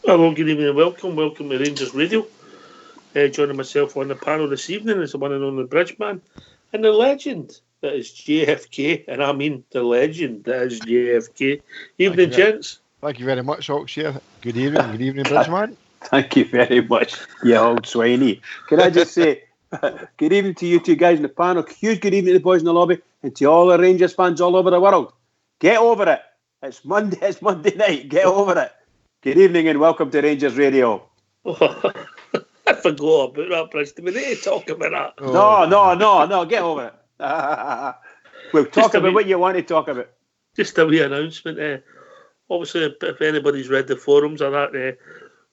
Hello, good evening and welcome. Welcome to Rangers Radio. Joining myself on the panel this evening is the one and only Bridgeman and the legend that is JFK, and I mean the legend that is JFK. Evening, gents. Thank you very much, Ox here. Good evening, Bridgeman. Thank you very much, you old swiney. Can I just say, good evening to you two guys in the panel. Huge good evening to the boys in the lobby and to all the Rangers fans all over the world. Get over it. It's Monday night. Get over it. Good evening and welcome to Rangers Radio. I forgot about that, Preston. We need to talk about that. No. Get over it. We'll talk about what you want to talk about. Just a wee announcement. Obviously, if anybody's read the forums or that,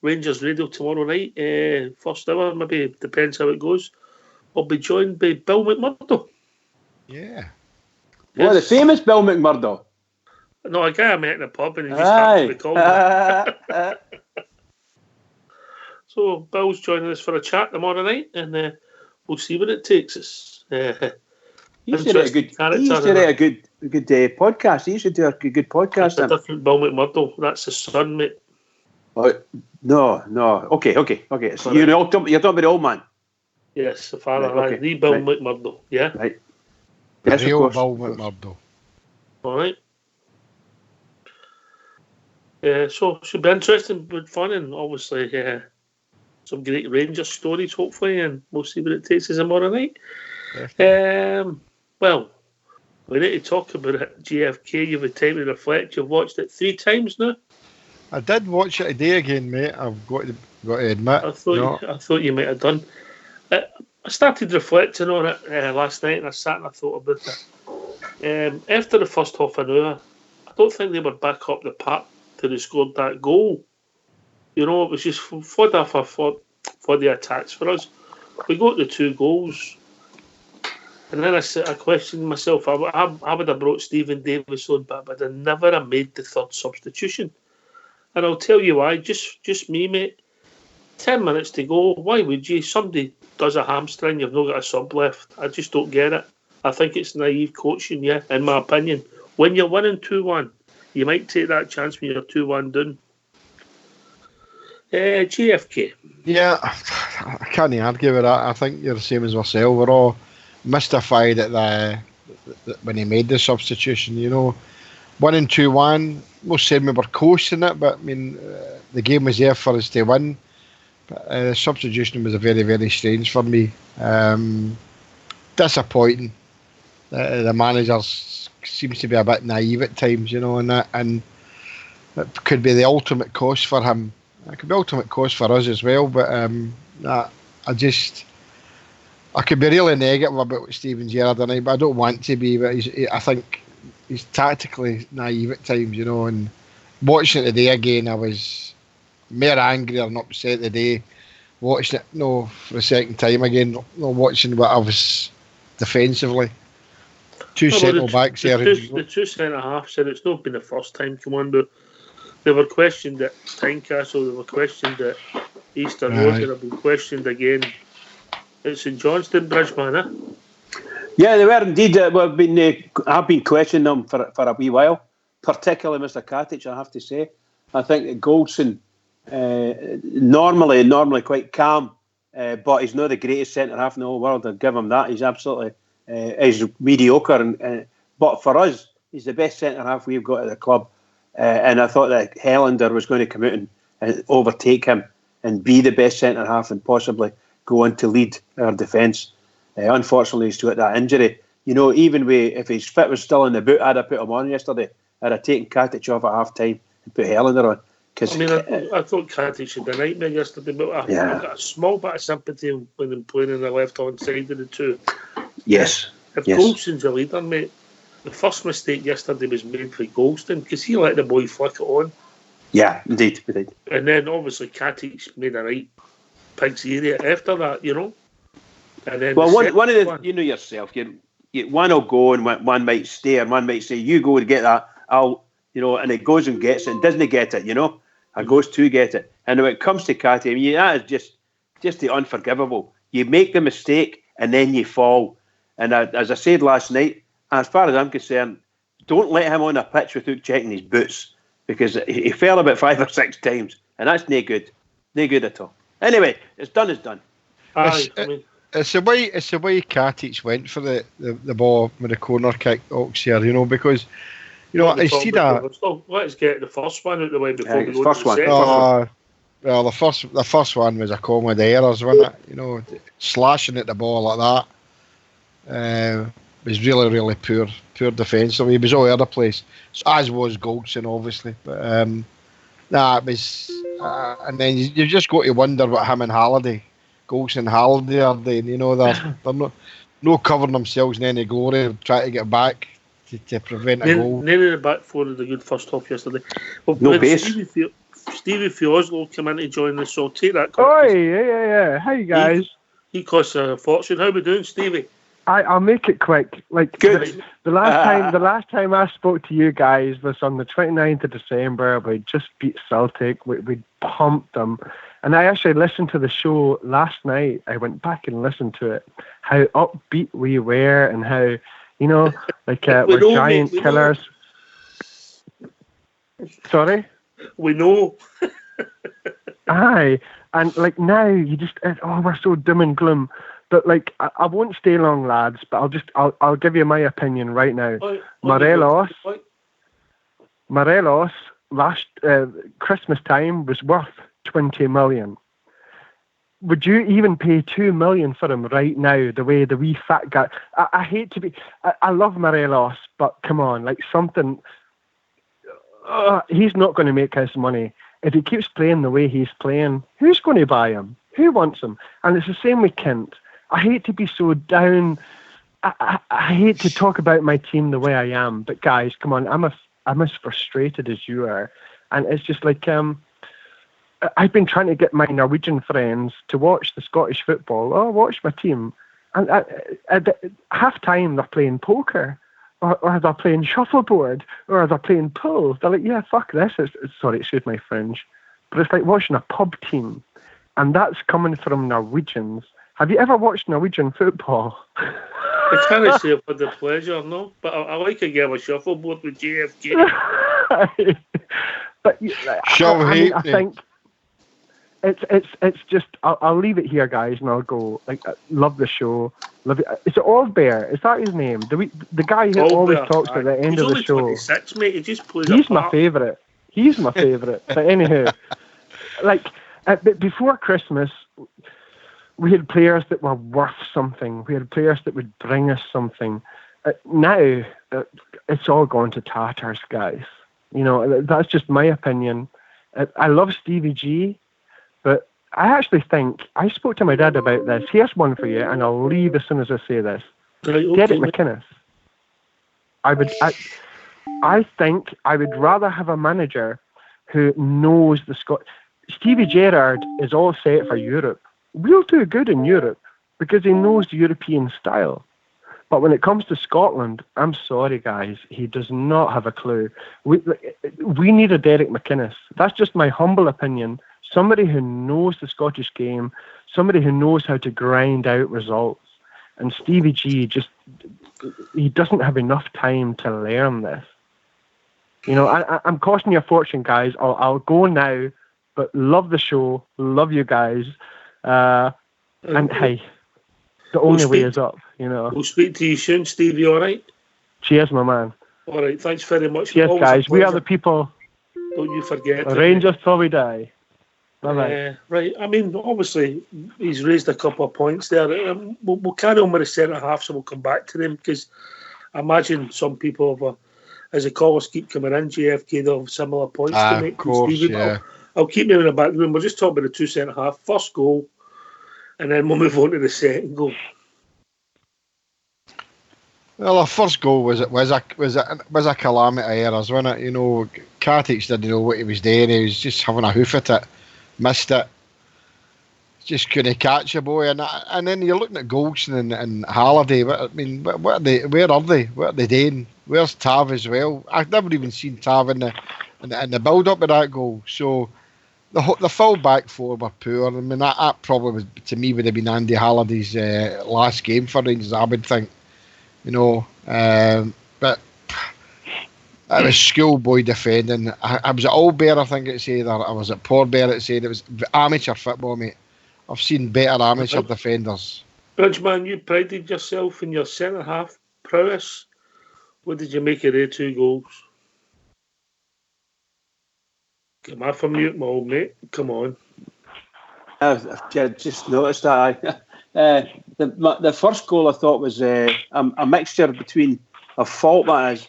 Rangers Radio tomorrow night, first hour, maybe depends how it goes. I'll be joined by Bill McMurdo. Yeah. Well, the famous Bill McMurdo. No, a guy I met in a pub and he just happened to be called. So Bill's joining us for a chat tomorrow night, and we'll see where it takes us. He used to do a good podcast. He used to do a good podcast. That's a different Bill McMurdo. That's his son, mate. Oh, no. Okay. So you're talking about the old man. Yes, the father. Right, okay. The Bill McMurdo. Yeah. Right. Yes, Bill McMurdo. All right. So it should be interesting, but fun, and obviously some great Rangers stories, hopefully, and we'll see what it takes us tomorrow night. Well, we need to talk about it. JFK, you've had time to reflect. You've watched it 3 times now. I did watch it today again, mate. I've got to admit. I thought you might have done. I started reflecting on it last night, and I sat and I thought about it. After the first half an hour, I don't think they were back up the park till they scored that goal. You know, it was just for the attacks for us. We got the 2 goals. And then I questioned myself. I would have brought Stephen Davis on, but I'd have never have made the 3rd substitution. And I'll tell you why. Just me, mate. 10 minutes to go. Why would you? Somebody does a hamstring, you've not got a sub left. I just don't get it. I think it's naive coaching, yeah, in my opinion. When you're winning 2-1, you might take that chance when you're 2-1 down. JFK. Yeah, I can't argue with that. I think you're the same as myself. We're all mystified at when he made the substitution. You know, 1-2-1. Most said we were coasting it, but I mean, the game was there for us to win. But the substitution was a very, very strange for me. Disappointing. The manager seems to be a bit naive at times, you know, and it could be the ultimate cost for him. It could be ultimate cost for us as well. But I could be really negative about what Steven Gerrard tonight, but I don't want to be. But I think he's tactically naive at times, you know. And watching it today again, I was more angry and upset today. Watching it, for the second time again, watching what I was defensively. 2 centre backs there. The 2 centre halves said it's not been the first time, come on, but they were questioned at Tynecastle, they were questioned at Easter Road, and have been questioned again at St Johnstone, Bridgeman, eh? Yeah, they were indeed. I've been questioning them for a wee while, particularly Mr. Katic, I have to say. I think that Goldson, normally quite calm, but he's not the greatest centre-half in the whole world. I'll give him that. He's absolutely he's mediocre. But for us, he's the best centre-half we've got at the club. And I thought that Helander was going to come out and overtake him and be the best centre-half and possibly go on to lead our defence. Unfortunately, he's got that injury. You know, even if his fit was still in the boot, I'd have put him on yesterday. I'd have taken Katic off at half-time and put Helander on. I thought Katic had a nightmare yesterday, but I've got a small bit of sympathy when I'm playing on the left-hand side of the 2. Yes. If Goldston's a leader, mate, the first mistake yesterday was made for Goldston because he let the boy flick it on. Yeah, indeed. And then obviously Katic made a right pig's ear after that, you know. And then one of the, you know yourself, one will go and one might stay, and one might say, "You go and get that." And it goes and gets it, and doesn't get it, you know, and goes to get it. And when it comes to Katic, that is just the unforgivable. You make the mistake and then you fall. And as I said last night, as far as I'm concerned, don't let him on a pitch without checking his boots, because he fell about 5 or 6 times and that's no good at all. Anyway, it's done. Aye, I mean, It's the way Katic went for the ball with the corner kick, Oxford, because instead of let's get the first one out of the way before we go first to the one. second one. well, the first one was a comedy errors, wasn't it? Slashing at the ball like that was really, really poor defence. He was all over the place, as was Goldson, obviously. But it was, and then you just got to wonder what him and Halliday, Goldson and Halliday are doing. They're not covering themselves in any glory, trying to get back to prevent a goal. None of the back four had a good first half yesterday. Well, no base. Stevie Fioslo came in to join us, so I'll take that. Oh, yeah. Hey, guys. He costs a fortune. How we doing, Stevie? I'll make it quick. Like, good. The last time I spoke to you guys was on the 29th of December. We just beat Celtic. We pumped them. And I actually listened to the show last night. I went back and listened to it. How upbeat we were and how, we're giant killers. Sorry? We know. Aye. And now you just, we're so dim and gloom. But I won't stay long, lads, but I'll give you my opinion right now. Morelos last Christmas time was worth 20 million. Would you even pay 2 million for him right now, the way the wee fat guy... I hate to be... I love Morelos, but come on, something... he's not going to make his money. If he keeps playing the way he's playing, who's going to buy him? Who wants him? And it's the same with Kent. I hate to be so down. I hate to talk about my team the way I am, but guys, come on, I'm as frustrated as you are. And it's just I've been trying to get my Norwegian friends to watch the Scottish football. Oh, watch my team. And at half time, they're playing poker, or they're playing shuffleboard, or they're playing pool. They're like, yeah, fuck this. Sorry, excuse my French. But it's like watching a pub team. And that's coming from Norwegians. Have you ever watched Norwegian football? I can't say for the pleasure, no. But I like a game of shuffleboard with JFK. But I think it's just I'll leave it here, guys, and I'll go. Love the show. Love it. Is it Olbear? Is that his name? The guy who always talks at the end of the show. He's only 26, mate. He just plays. He's my favourite. But anywho, before Christmas, we had players that were worth something. We had players that would bring us something. Now, it's all gone to tatters, guys. That's just my opinion. I love Stevie G, but I actually think, I spoke to my dad about this. Here's one for you, and I'll leave as soon as I say this. Right, okay, Derek McInnes. I think I would rather have a manager who knows the Scot. Stevie Gerrard is all set for Europe. We'll do good in Europe because he knows the European style. But when it comes to Scotland, I'm sorry, guys, he does not have a clue. We need a Derek McInnes. That's just my humble opinion. Somebody who knows the Scottish game, somebody who knows how to grind out results. And Stevie G he doesn't have enough time to learn this. I'm costing you a fortune, guys. I'll go now, but love the show, love you guys. And hey, the only way is up, We'll speak to you soon, Stevie, all right? Cheers, my man. All right, thanks very much. Cheers, guys. We are the people. Don't you forget. Rangers till we die. Bye-bye. Right, I mean, obviously, he's raised a couple of points there. We'll carry on with the centre-half, so we'll come back to them, because I imagine some people, as the callers keep coming in, JFK, they'll have similar points to make. Of course, Stevie, yeah. I'll keep them in the back room. We'll just talk about the two centre-half. First goal, and then we'll move on to the second goal. Well, our first goal was a calamity errors, wasn't it? Katic didn't know what he was doing. He was just having a hoof at it, missed it, just couldn't catch a boy. And then you're looking at Goldson and Halliday. Where are they? What are they doing? Where's Tav as well? I've never even seen Tav in the build up of that goal. So the full back four were poor. I mean, that probably was, to me, would have been Andy Halliday's last game for Rangers, I would think. But It was schoolboy defending. I was at Old Bear, I think it said, or I was at Port Bear, it said. It was amateur football, mate. I've seen better amateur defenders. Bridgeman, you prided yourself in your centre-half prowess. What did you make of their 2 goals? Come off from mute, my old mate. Come on. I've just noticed that. The first goal I thought was a mixture between a fault, that is,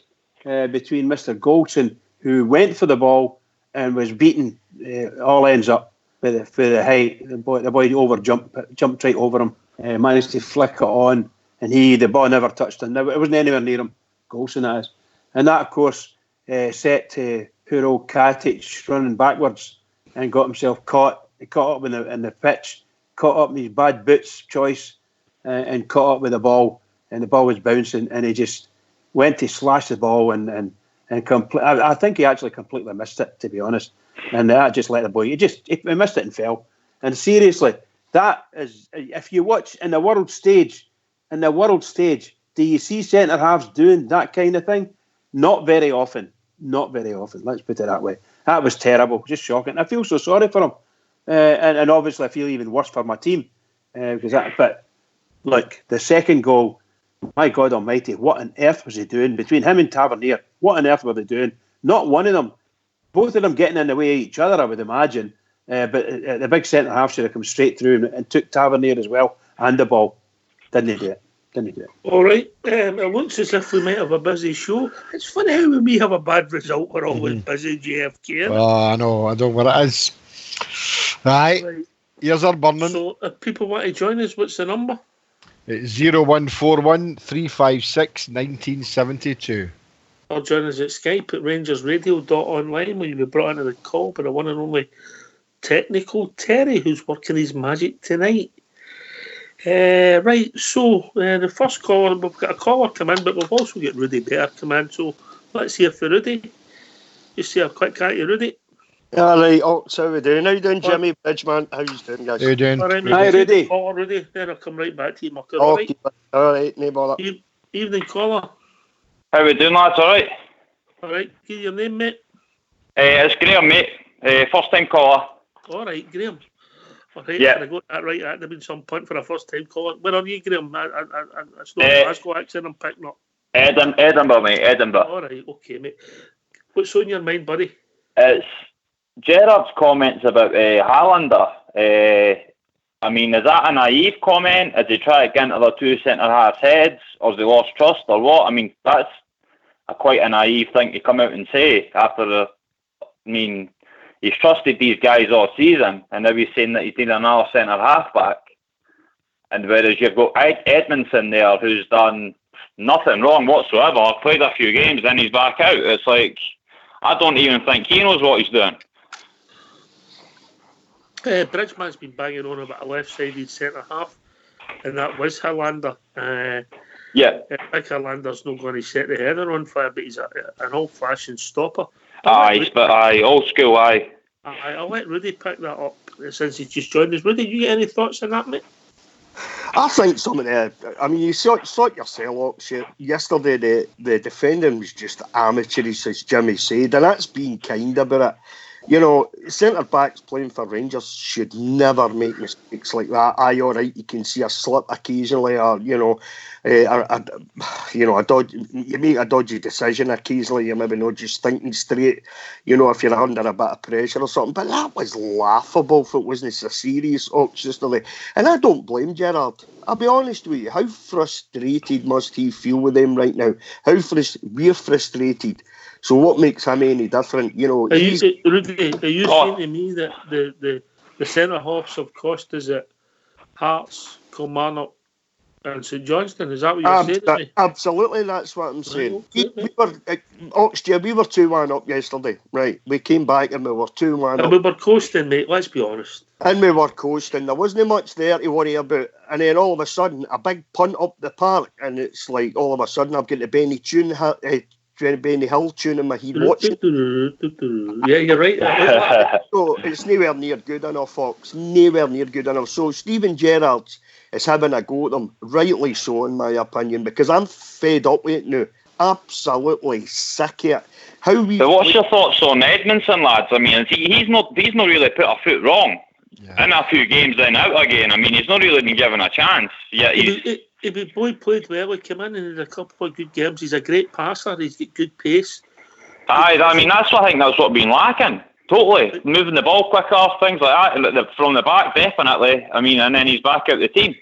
between Mr. Goldson, who went for the ball and was beaten all ends up for the height. The boy jumped right over him, managed to flick it on, and the ball never touched him. It wasn't anywhere near him. Goldson, that is. And that, of course, set to poor old Katic running backwards and got himself caught. He caught up in the pitch, caught up in his bad boots choice, and caught up with the ball, and the ball was bouncing, and he just went to slash the ball and I think he actually completely missed it, to be honest. And that just let the boy. He missed it and fell. And seriously, that is, if you watch in the world stage, do you see centre halves doing that kind of thing? Not very often. Let's put it that way. That was terrible, just shocking. I feel so sorry for him. And obviously I feel even worse for my team but look, the second goal, my God Almighty, what on earth was he doing between him and Tavernier? What on earth were they doing? Not one of them, both of them getting in the way of each other, I would imagine. But the big centre half should have come straight through and took Tavernier as well and the ball. Didn't do it. All right. It looks as if we might have a busy show. It's funny how when we have a bad result, we're always busy, JFK. Oh, I know. I don't know what it is. Right. Ears are burning. So if people want to join us, what's the number? It's 0141 356 1972. Or join us at Skype at rangersradio.online, where you'll be brought into the call by the one and only Technical Terry, who's working his magic tonight. Right, so the first caller, we've got a caller come in, but we've also got Rudy Bear come in, so let's hear for Rudy. Just say a quick hi to Rudy. All right, so how we doing? How you doing, Jimmy, Bridgeman? How you doing, guys? How you doing? All right, hi, Rudy. Caller, Rudy. Then I'll come right back to you, Mucker. Okay. All right, no bother. Evening, caller. How we doing, lads? All right? All right, give your name, mate. It's Graham, mate. First time caller. All right, Graham. All right, yeah. I got that right. That'd have been some point for a first time caller. Where are you, Graham? It's not a Glasgow accent I'm picking up. Edinburgh, mate. Edinburgh. All right, okay, mate. What's on your mind, buddy? It's Gerard's comments about Highlander. I mean, is that a naive comment? Is he trying to get into the 2 centre-halves' heads? Or has he lost trust, or what? I mean, that's quite a naive thing to come out and say after he's trusted these guys all season, and now he's saying that he's need another centre-half back. And whereas you've got Edmondson there, who's done nothing wrong whatsoever, played a few games, then he's back out. It's like, I don't even think he knows what he's doing. Bridgeman's been banging on about a left-sided centre-half, and that was Highlander. Yeah. Like Highlander's not going to set the header on fire, but he's an old-fashioned stopper. Old school, aye. I'll let Rudy pick that up since he's just joined us. Rudy, you get any thoughts on that, mate? I think some of you saw it yourself yesterday. The defending was just amateurish, as Jimmy said, and that's being kind about it. You know, centre backs playing for Rangers should never make mistakes like that. Aye, all right, you can see a slip occasionally, or you make a dodgy decision occasionally. You're maybe not just thinking straight. You know, if you're under a bit of pressure or something. But that was laughable if it wasn't so serious yesterday. And I don't blame Gerard. I'll be honest with you. How frustrated must he feel with them right now? We're frustrated. So what makes him any different? You know, Rudy, are you saying to me that the centre halves have cost us at Hearts, Kilmarnock, and St Johnstone? Is that what you're saying to me? Absolutely, that's what I'm saying. Okay, we were 2-1 up yesterday, right? We came back and we were 2-1 up. And we were coasting, mate. Let's be honest. And we were coasting. There wasn't much there to worry about. And then all of a sudden, a big punt up the park, and it's like all of a sudden I've got the Benny Hill tune in my head watching. Yeah, you're right. So it's nowhere near good enough, Fox. Nowhere near good enough. So Steven Gerrard is having a go at them, rightly so, in my opinion, because I'm fed up with it now. absolutely sick of it. How we. So what's your thoughts on Edmondson, lads? I mean, he's not really put a foot wrong in a few games, then out again. I mean, he's not really been given a chance. Yeah, He boy played well. He came in and had a couple of good games. He's a great passer. He's got good pace. Aye, I mean, I think that's what's been lacking. Totally. Moving the ball quicker, things like that. From the back, definitely. I mean, and then he's back out the team.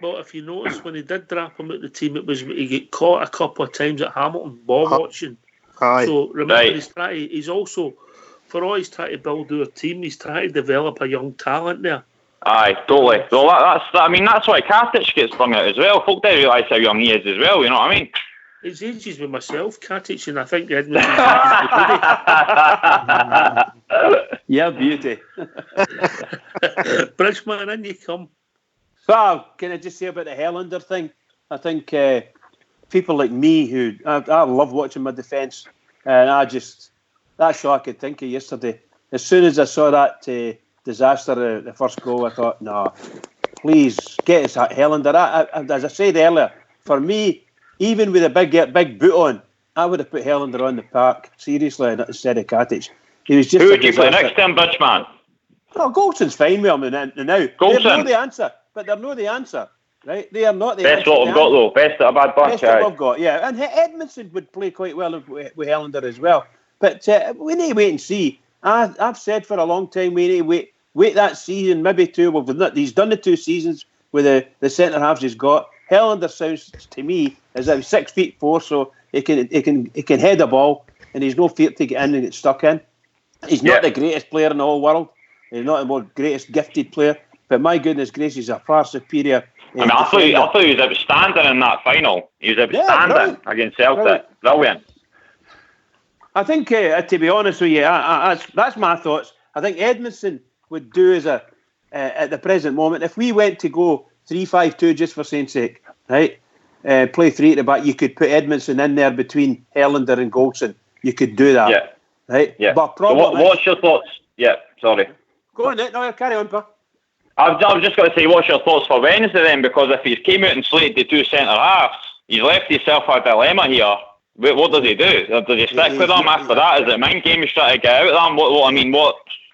Well, if you notice, when he did drop him out the team, he got caught a couple of times at Hamilton ball watching. Aye. So remember, he's also, for all he's trying to build our team, he's trying to develop a young talent there. Aye, totally. Well, that's why Katic gets sprung out as well. Folk don't realise how young he is as well, you know what I mean? His age is with myself, Katic, and I think the Edmonton. Yeah, beauty. Bridgman, in you come. So, can I just say about the Helander thing? I think people like me who I love watching my defence, and that's all I could think of yesterday. As soon as I saw that disaster, the first goal, I thought, no, please get us at Helander. As I said earlier, for me, even with a big boot on, I would have put Helander on the park, seriously, instead of Katic. He was just. Who would you play next to him, Bridgman? Oh, Goldson's fine with him now. Golson. They're not the answer, but they're not the answer, right? They are not the Best answer. what we've got, though. Best of a bad bunch, Best that we've got, yeah. And Edmondson would play quite well with Helander as well. But we need to wait and see. I've said for a long time, we need to wait that season, maybe two. He's done the 2 seasons with the centre halves he's got. Helander sounds to me as if he's 6'4", so he can head a ball, and he's no fear to get in and get stuck in. He's not the greatest player in the whole world. He's not the greatest gifted player, but my goodness gracious, he's a far superior. I mean, I thought he was outstanding in that final. He was outstanding against Celtic. Brilliant. I think, to be honest with you, that's my thoughts. I think Edmondson would do as at the present moment. If we went to go 3-5-2 just for saying sake, right? Play 3 at the back. You could put Edmondson in there between Helander and Goldson. You could do that. Yeah. Right? Yeah. But what's your thoughts? Yeah, sorry. Go on, no, carry on, Pa. I was just going to say, what's your thoughts for Wednesday then? Because if he's came out and slated the 2 centre halves, he's left himself a dilemma here. What does he do? Does he stick with them after that? Is it mind game he's trying to get out of them? What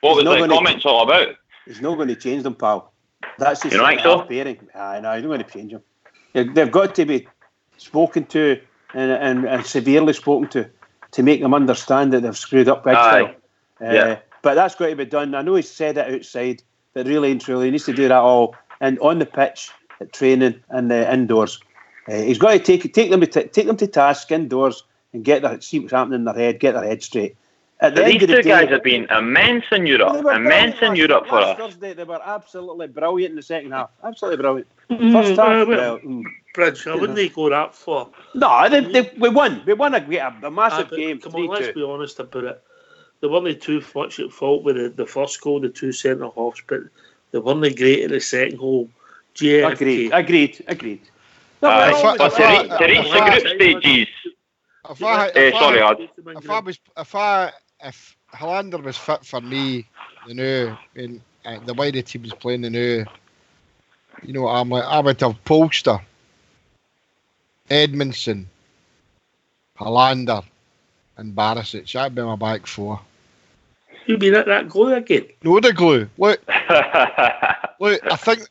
was the comments all about? He's not going to change them, pal. That's his pairing. No, he's not going to change them. They've got to be spoken to and severely spoken to make them understand that they've screwed up big time. But that's got to be done. I know he's said it outside, but really and truly, he needs to do that all and on the pitch, at training and indoors. He's got to take them to task indoors and see what's happening in their head, get their head straight. These two guys have been immense in Europe. Immense in Europe for us. Thursday, they were absolutely brilliant in the second half. Absolutely brilliant. First half, Bridge, I wouldn't go that far. No, we won. We won a massive game. Come on, let's be honest about it. They weren't too much at fault with the first goal, the 2 centre halves, but they weren't great at the second goal. Agreed. To reach the group stages. If Helander was fit for me, and the way the team is playing I would have Polster, Edmondson, Helander, and Barisic. That'd be my back 4. You'd be that glue again. No, the glue. Look, I think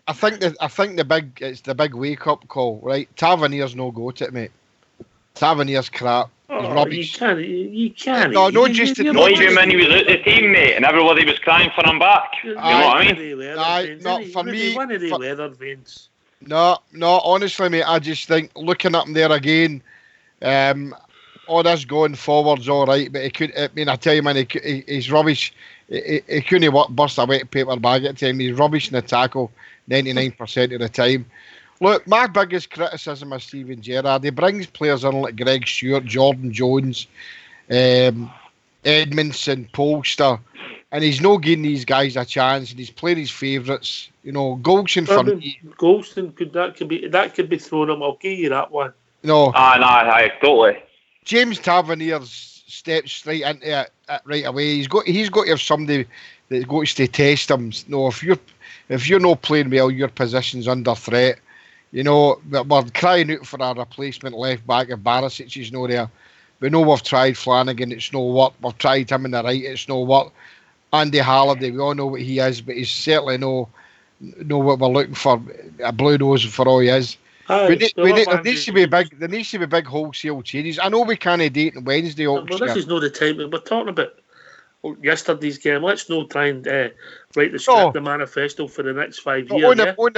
it's the big wake up call, right? Tavernier's no go to it, mate. Tavernier's crap. He's rubbish. You can't. No, not just when he was out the team, mate, and everybody was crying for him back. You know what I mean? Not for me. One of the leather veins. No, honestly, mate, I just think looking up there again, all this going forward's all right, but I tell you, man, he's rubbish. He couldn't burst a wet paper bag at the time. He's rubbish in the tackle 99% of the time. Look, my biggest criticism of Steven Gerrard, he brings players in like Greg Stewart, Jordan Jones, Edmondson, Polster, and he's not giving these guys a chance, and he's playing his favourites. Goldson for me. Goldson could be thrown him. I'll give you that one. No. I totally. James Tavernier steps straight into it right away. He's got to have somebody that goes to test him. No, if you're not playing well, your position's under threat. You know, we're crying out for a replacement left back if Barisic is not there. We know we've tried Flanagan, it's no work. We've tried him in the right, it's no work. Andy Halliday, we all know what he is, but he's certainly no what we're looking for. A blue nose for all he is. There needs to be big wholesale changes. I know we can't date on Wednesday. Well, this is not the time. We're talking about yesterday's game. Let's not try and write the script, the manifesto for the next 5 years. On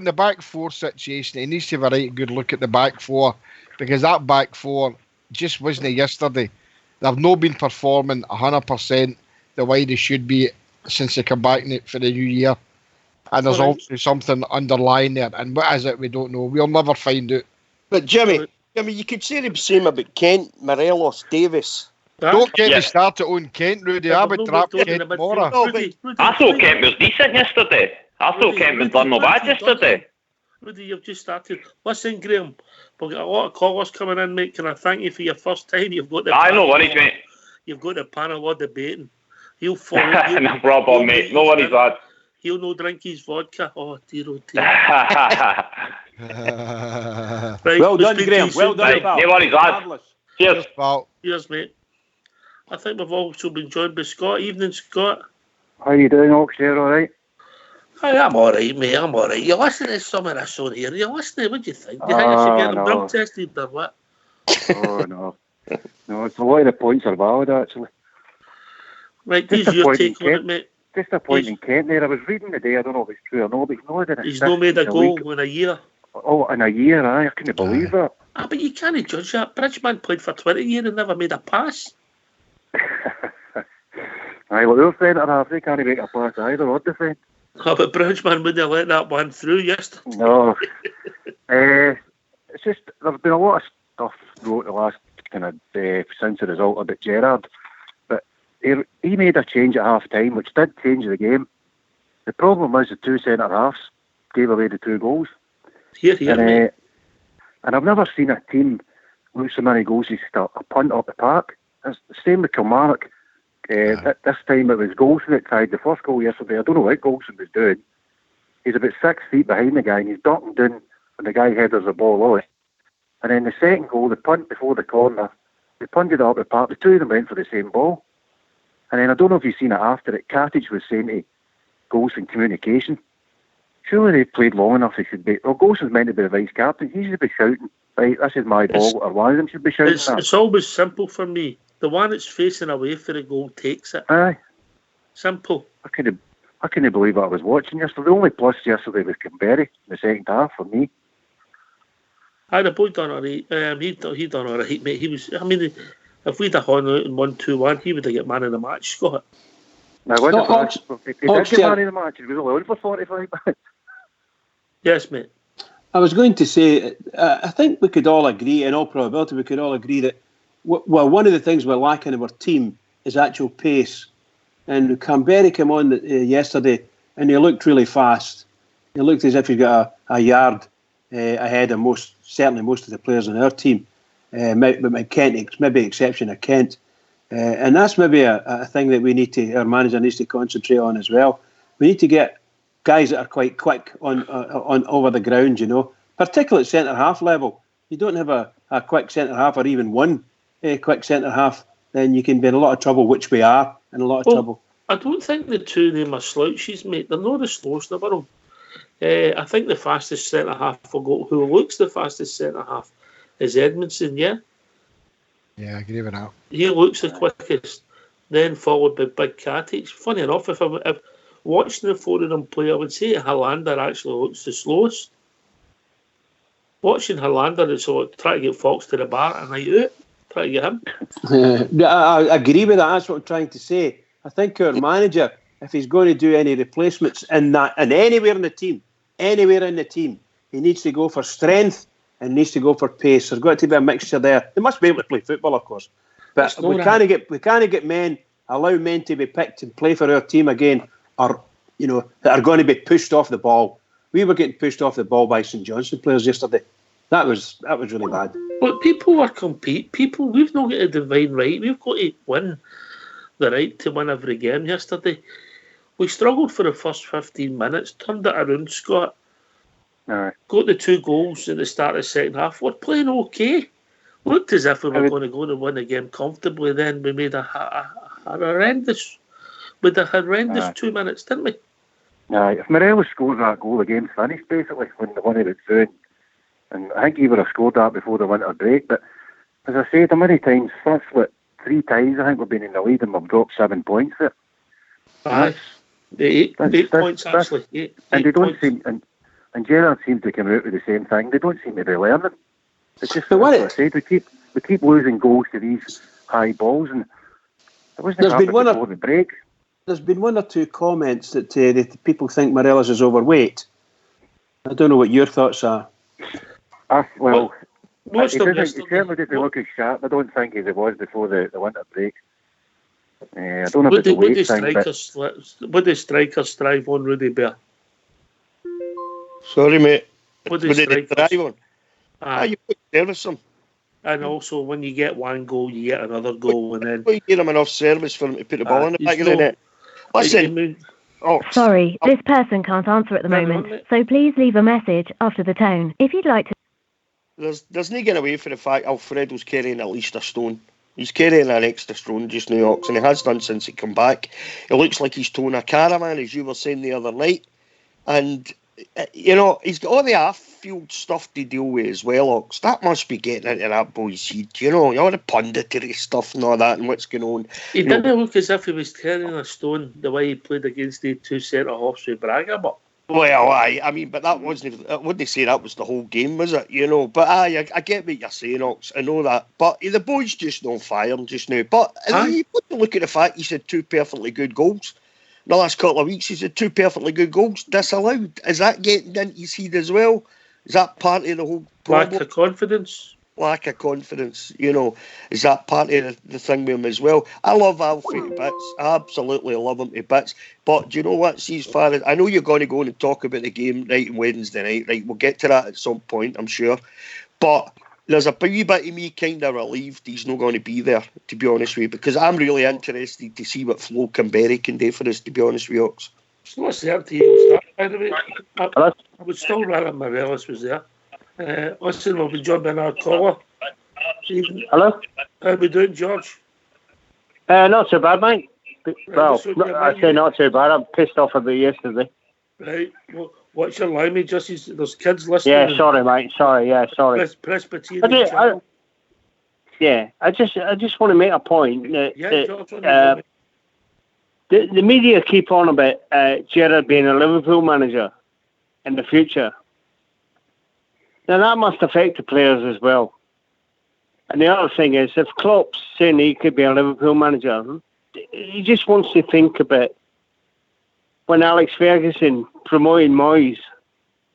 the back four situation, he needs to have a right good look at the back four, because that back four just wasn't yesterday. They've not been performing 100% the way they should be since they come back for the new year. And there's obviously something underlying there. And what is it, we don't know. We'll never find out. But Jimmy, you could say the same about Kent, Morelos, Davis. Don't get me started on Kent, Rudy. I would drop Kent tomorrow. I thought Kent was decent yesterday. I thought Kent was done no bad yesterday. Rudy, you've just started. Listen, Graham, we've got a lot of callers coming in, mate. Can I thank you for your first time? You've got the no worries, mate. You've got the panel of debating. He'll follow you. No problem, mate. No worries, lad. He'll no drink his vodka. Oh, dear, oh, dear. Right, well done, Graham. Well done, pal. No worries, lad. Cheers. Cheers, mate. I think we've also been joined by Scott. Evening, Scott. How you doing, Ox? You all right? Hi, I'm all right, mate. I'm all right. You're listening to some of this on here. You're listening. What do you think? Do you think I should get them drug tested or what? Oh, no. No, it's a lot of the points are valid, actually. Right, here's your take on it, mate. Just a point in Kent there. I was reading today, I don't know if it's true or not, but he's not made a goal in a year. Oh, in a year, I couldn't believe that. But you can't judge that. Bridgman played for 20 years and never made a pass. Aye, well, they're centre-half, they can't make a pass either, or defend. But Bridgman wouldn't have let that one through yesterday. No. It's just, there's been a lot of stuff wrote the last kind of since the result about Gerrard. He made a change at half-time, which did change the game. The problem was the two centre-halves gave away the 2 goals. And I've never seen a team lose so many goals as a punt up the park. It's the same with Kilmarnock. This time it was Golson that tied the first goal yesterday. I don't know what Golson was doing. He's about 6 feet behind the guy and he's ducking down when the guy headers the ball away. And then the second goal, the punt before the corner, they punted it up the park. The two of them went for the same ball. And then I don't know if you've seen it after it. Katic was saying to Golson communication, surely they played long enough. They should be. Well, Golson's meant to be the vice captain. He should be shouting, right, this is my ball, or one of them should be shouting that. It's always simple for me. The one that's facing away for the goal takes it. Aye. Simple. I couldn't believe what I was watching yesterday. The only plus yesterday was Canberra in the second half for me. The boy done all right. He done all right, mate. He was. I mean, if we'd have gone out in 1-2-1, he would have got man of the match, Scott. Now, when he did get man of the match, he was only on for 45 minutes. Yes, mate. I was going to say, I think we could all agree, in all probability, we could all agree that, well, one of the things we're lacking in our team is actual pace. And Canberra came on yesterday, and he looked really fast. He looked as if he got a yard ahead of certainly most of the players on our team. But Kent, maybe exception of Kent. And that's maybe a thing that our manager needs to concentrate on as well. We need to get guys that are quite quick on over the ground, you know, particularly at centre-half level. You don't have a quick centre-half or even one quick centre-half, then you can be in a lot of trouble, which we are in a lot of trouble. I don't think the two of them are slouches, mate. They're not the slowest of them. I think the fastest centre-half who looks the fastest centre-half is Edmondson, yeah? Yeah, I agree with that. He looks the quickest, then followed by Big Katic. Funny enough, if watching the four of them play, I would say Hollander actually looks the slowest. Watching Hollander, it's like trying to get Fox to the bar and night out. Try to get him. I agree with that. That's what I'm trying to say. I think our manager, if he's going to do any replacements in anywhere in the team, he needs to go for strength and needs to go for pace. There's got to be a mixture there. They must be able to play football, of course, but we can't get allow men to be picked and play for our team again, or that are going to be pushed off the ball. We were getting pushed off the ball by St Johnstone players yesterday. That was really bad. But people are we've not got a divine right. We've got to win the right to win every game yesterday. We struggled for the first 15 minutes, turned it around, Scott. got the 2 goals at the start of the second half. We're playing okay. Looked as if we were going to go and win the game comfortably. Then we made a horrendous 2 minutes, didn't we? If Morelos scored that goal, the game's finished basically when they won it at Zoom. And I think he would have scored that before the winter break. But as I said, how many times? That's what 3 times I think we've been in the lead and we've dropped 7 points there. Aye. 8 points actually. Eight and they don't points. seem and Gerrard seems to come out with the same thing. They don't seem to be learning. It's just But what I said. We keep losing goals to these high balls, and it wasn't happening before the break. There's been 1 or 2 comments that people think Morelos is overweight. I don't know what your thoughts are. He certainly didn't look as sharp. I don't think as he was before the winter break. I don't know about the weight thing. Would the strikers strive on, Rudy Bear? Sorry, mate. Would the strikers strive on? You put service them. And also, when you get 1 goal, you get another goal, and then you give him enough service for him to put the ball in the back of the net. Listen. Sorry, this person can't answer at the moment, so please leave a message after the tone. If you'd like to... There's no getting away from the fact Alfredo's carrying at least a stone. He's carrying an extra stone just now, Ox, and he has done since he come back. It looks like he's towing a caravan, as you were saying the other night. And, he's got all the off-field stuff to deal with as well, Ox. That must be getting into that boy's head, all the punditry stuff and all that and what's going on. He didn't look as if he was carrying a stone the way he played against the 2 centre-halves with Braga, but... Well, I mean, but that wasn't... I wouldn't say that was the whole game, was it? But I get what you're saying, Ox. I know that. But the boy's just not firing just now. But you put to look at the fact he's had 2 perfectly good goals. In the last couple of weeks, he's had 2 perfectly good goals disallowed. Is that getting into his head as well? Is that part of the whole problem? Lack of confidence. Is that part of the thing with him as well? I love Alfie to bits. I absolutely love him to bits. But do you know what? See, as far as I know, you're going to go and talk about the game right on Wednesday night. Right, we'll get to that at some point, I'm sure. But there's a wee bit of me kind of relieved he's not going to be there, to be honest with you, because I'm really interested to see what Flo Canberry can do for us, to be honest with you, Ox. It's not certain he'll start, by the way. I would still rather Morelos was there. Listen, we'll be joined by our caller. Hello? How we doing, George? Not so bad, mate. Well, I say not too bad. I'm pissed off about yesterday. Right. Well, what's your line, mate? There's kids listening. Yeah, sorry, mate. Sorry. Presbyterian. I just want to make a point that, George, the media keep on about Gerrard being a Liverpool manager in the future. Now, that must affect the players as well. And the other thing is, if Klopp's saying he could be a Liverpool manager, he just wants to think about when Alex Ferguson promoted Moyes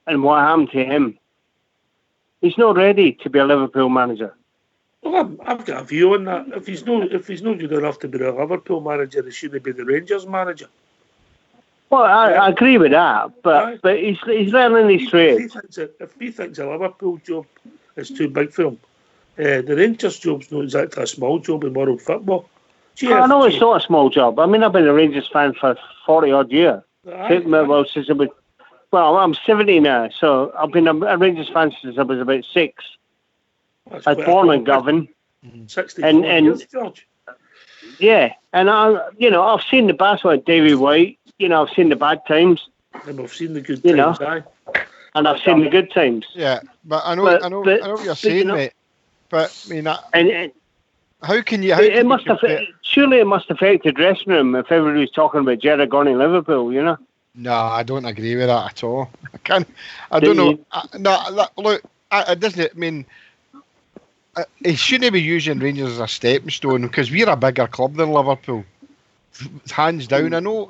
and what happened to him. He's not ready to be a Liverpool manager. Well, I've got a view on that. If he's not good enough to be the Liverpool manager, he shouldn't be the Rangers manager. Well, I agree with that, but he's learning his trade. If he thinks a Liverpool job is too big for him, the Rangers job's not exactly a small job in world football. I know it's not a small job. I mean, I've been a Rangers fan for 40-odd years. I'm 70 now, so I've been a Rangers fan since I was about 6. I was born in Govan. 64 years, George. Yeah, and I've seen the best with Davy White. I've seen the bad times. And we've seen the good times, and I've seen the good times. Yeah, but I know what you're saying, mate. But I mean, how can you? Surely it must affect the dressing room if everybody's talking about Gerrard going to Liverpool. No, I don't agree with that at all. I don't know. Look, it doesn't. I mean, he shouldn't be using Rangers as a stepping stone because we're a bigger club than Liverpool. Hands down. I know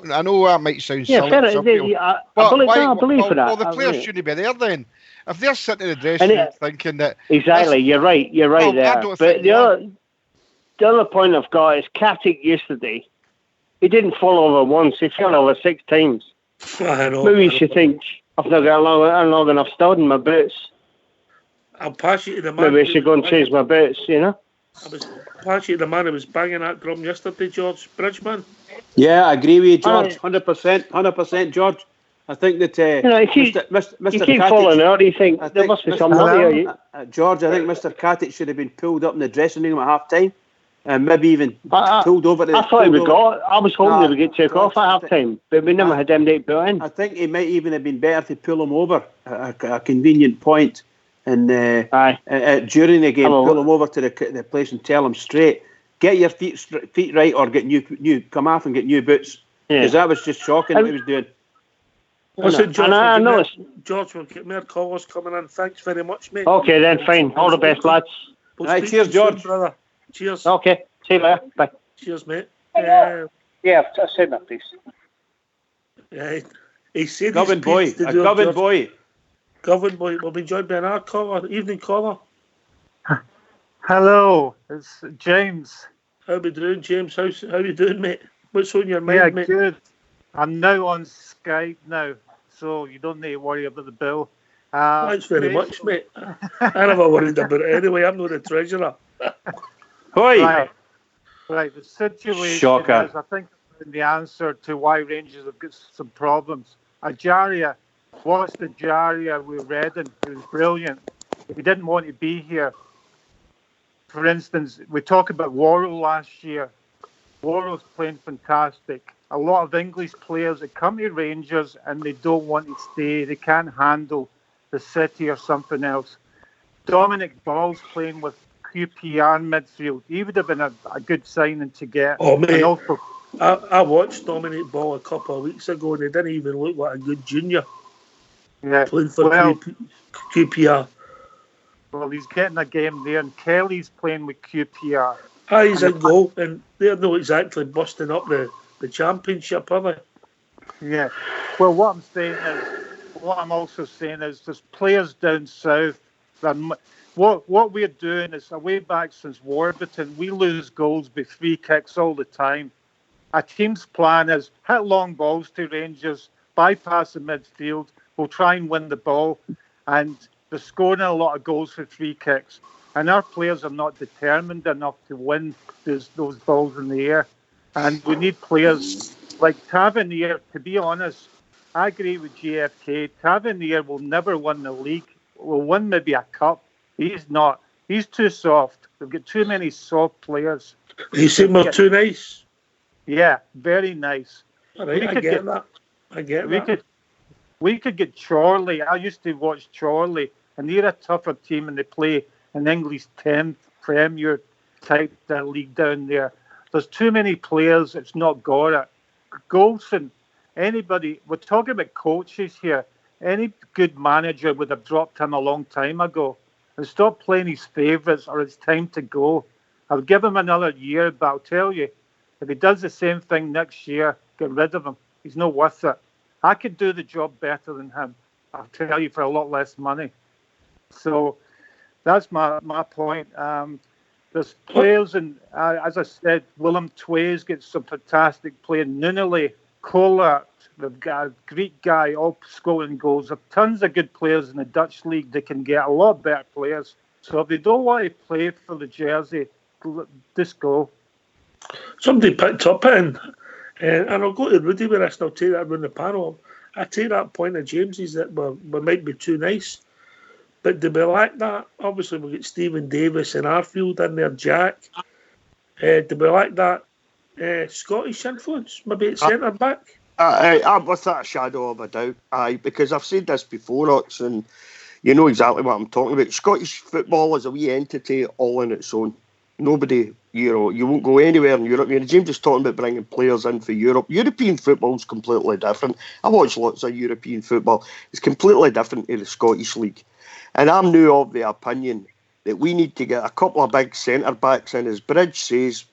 that might sound silly. I believe for that. Well, the players shouldn't be there then. If they're sitting in the dressing room thinking that... Exactly, you're right there. But the other point I've got is Katic yesterday. He didn't fall over once. He fell over 6 times. Maybe you should think, I've not got a long enough stud in my boots. I'll pass you to the man. Maybe I should go and change my boots, I'll pass you to the man who was banging that drum yesterday, George Bridgman. Yeah, I agree with you, George. 100%, George. I think that you keep falling out. You think there must be something here. George, I think Mr. Katic should have been pulled up in the dressing room at half time, and maybe even pulled over. I thought he would go. I was hoping they would get took off at half time, but we never had them to put in. I think it might even have been better to pull him over at a convenient point, and during the game, pull him over to the place and tell him straight, get your feet right, or get new come off and get new boots, because that was just shocking what he was doing. Listen, George, we'll get more callers coming in. Thanks very much, mate. Okay, then, fine. All the best, lads. Right, cheers, George. Brother. Cheers. Okay, see you later. Bye. Cheers, mate. Yeah, I've said that, please. Yeah, he said Govan boy. Govan boy. Govan boy. We'll be joined by another caller, evening caller. Hello, it's James. How we doing, James? How you doing, mate? What's on your mind, mate? Yeah, good. I'm now on Skype now, so you don't need to worry about the bill. Thanks very much, mate. I never worried about it anyway. I'm not the treasurer. Hoi. Right, the situation Shocker. is, I think, the answer to why Rangers have got some problems. Ajaria, what's the Ajaria with Redden? It was brilliant. He didn't want to be here. For instance, we talked about Worrell last year. Worrell's playing fantastic. A lot of English players that come to Rangers and they don't want to stay. They can't handle the city or something else. Dominic Ball's playing with QPR in midfield. He would have been a good signing to get. Oh, mate. I watched Dominic Ball a couple of weeks ago and he didn't even look like a good junior. Yeah. Playing for QPR. Well, he's getting a game there, and Kelly's playing with QPR. He's in goal, and they're not exactly busting up the championship, are they? Yeah. Well, what I'm also saying is there's players down south. What we're doing is, way back since Warburton, we lose goals by free kicks all the time. Our team's plan is hit long balls to Rangers, bypass the midfield, we'll try and win the ball, and they're scoring a lot of goals for free kicks. And our players are not determined enough to win those balls in the air. And we need players like Tavernier. To be honest, I agree with JFK. Tavernier will never win the league. Will win maybe a cup. He's not. He's too soft. We've got too many soft players. You seem too nice. Yeah, very nice. All right, I get that. We could get Chorley. I used to watch Chorley, and they're a tougher team, and they play an English 10th Premier type league down there. There's too many players. It's not got it. Goldson, anybody, we're talking about coaches here. Any good manager would have dropped him a long time ago and stopped playing his favourites, or it's time to go. I would give him another year, but I'll tell you, if he does the same thing next year, get rid of him. He's not worth it. I could do the job better than him, I'll tell you, for a lot less money. So that's my point. There's players, and as I said, Willem Tways gets some fantastic play. Nunnally, Collard, they've got a Greek guy, all scoring goals. There are tons of good players in the Dutch league. They can get a lot better players. So if they don't want to play for the jersey, just go. Somebody picked up in, and I'll go to Rudy with this, and I'll take that around the panel. I take that point of James's that we might be too nice. But do we like that? Obviously, we've got Stephen Davis and Arfield in there, Jack. Do we like that Scottish influence? Maybe at centre back? I'm without a shadow of a doubt. Because I've said this before, Ox, and you know exactly what I'm talking about. Scottish football is a wee entity all on its own. Nobody, you won't go anywhere in Europe. James is talking about bringing players in for Europe. European football is completely different. I watch lots of European football. It's completely different to the Scottish League. And I'm now of the opinion that we need to get a couple of big centre-backs in. As Bridge says,